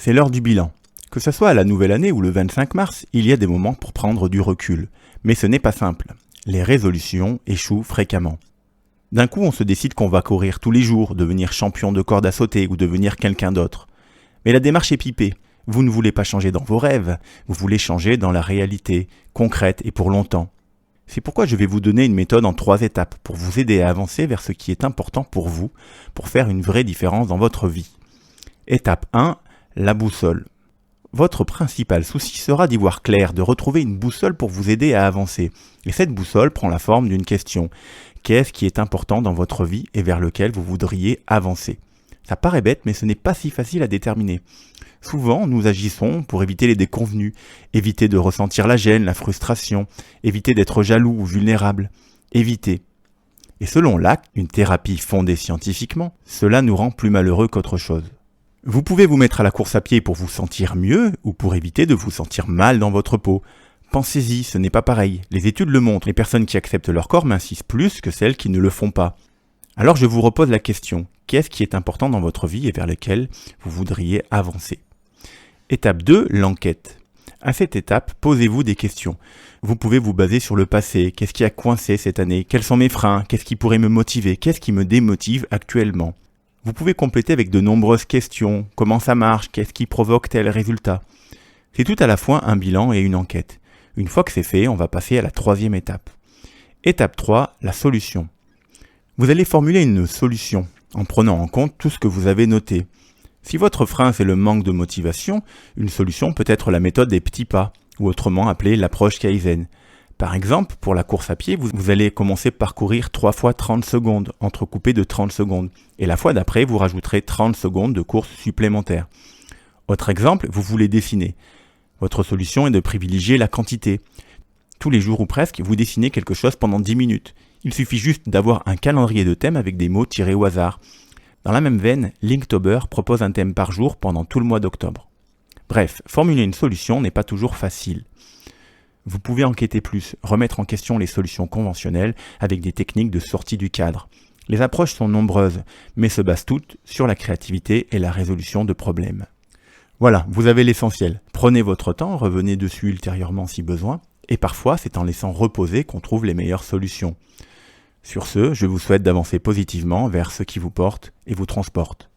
C'est l'heure du bilan. Que ce soit à la nouvelle année ou le 25 mars, il y a des moments pour prendre du recul. Mais ce n'est pas simple. Les résolutions échouent fréquemment. D'un coup, on se décide qu'on va courir tous les jours, devenir champion de corde à sauter ou devenir quelqu'un d'autre. Mais la démarche est pipée. Vous ne voulez pas changer dans vos rêves, vous voulez changer dans la réalité, concrète et pour longtemps. C'est pourquoi je vais vous donner une méthode en 3 étapes pour vous aider à avancer vers ce qui est important pour vous, pour faire une vraie différence dans votre vie. Étape 1, la boussole. Votre principal souci sera d'y voir clair, de retrouver une boussole pour vous aider à avancer. Et cette boussole prend la forme d'une question. Qu'est-ce qui est important dans votre vie et vers lequel vous voudriez avancer ? Ça paraît bête, mais ce n'est pas si facile à déterminer. Souvent, nous agissons pour éviter les déconvenus, éviter de ressentir la gêne, la frustration, éviter d'être jaloux ou vulnérable. Éviter. Et selon Lack, une thérapie fondée scientifiquement, cela nous rend plus malheureux qu'autre chose. Vous pouvez vous mettre à la course à pied pour vous sentir mieux ou pour éviter de vous sentir mal dans votre peau. Pensez-y, ce n'est pas pareil. Les études le montrent, les personnes qui acceptent leur corps mincissent plus que celles qui ne le font pas. Alors je vous repose la question, qu'est-ce qui est important dans votre vie et vers lequel vous voudriez avancer ? Étape 2, l'enquête. À cette étape, posez-vous des questions. Vous pouvez vous baser sur le passé, qu'est-ce qui a coincé cette année ? Quels sont mes freins ? Qu'est-ce qui pourrait me motiver ? Qu'est-ce qui me démotive actuellement ? Vous pouvez compléter avec de nombreuses questions. Comment ça marche ? Qu'est-ce qui provoque tel résultat ? C'est tout à la fois un bilan et une enquête. Une fois que c'est fait, on va passer à la 3e étape. Étape 3, la solution. Vous allez formuler une solution en prenant en compte tout ce que vous avez noté. Si votre frein c'est le manque de motivation, une solution peut être la méthode des petits pas, ou autrement appelée l'approche Kaizen. Par exemple, pour la course à pied, vous allez commencer par courir 3 fois 30 secondes, entrecoupées de 30 secondes. Et la fois d'après, vous rajouterez 30 secondes de course supplémentaire. Autre exemple, vous voulez dessiner. Votre solution est de privilégier la quantité. Tous les jours ou presque, vous dessinez quelque chose pendant 10 minutes. Il suffit juste d'avoir un calendrier de thèmes avec des mots tirés au hasard. Dans la même veine, Linktober propose un thème par jour pendant tout le mois d'octobre. Bref, formuler une solution n'est pas toujours facile. Vous pouvez enquêter plus, remettre en question les solutions conventionnelles avec des techniques de sortie du cadre. Les approches sont nombreuses, mais se basent toutes sur la créativité et la résolution de problèmes. Voilà, vous avez l'essentiel. Prenez votre temps, revenez dessus ultérieurement si besoin, et parfois c'est en laissant reposer qu'on trouve les meilleures solutions. Sur ce, je vous souhaite d'avancer positivement vers ce qui vous porte et vous transporte.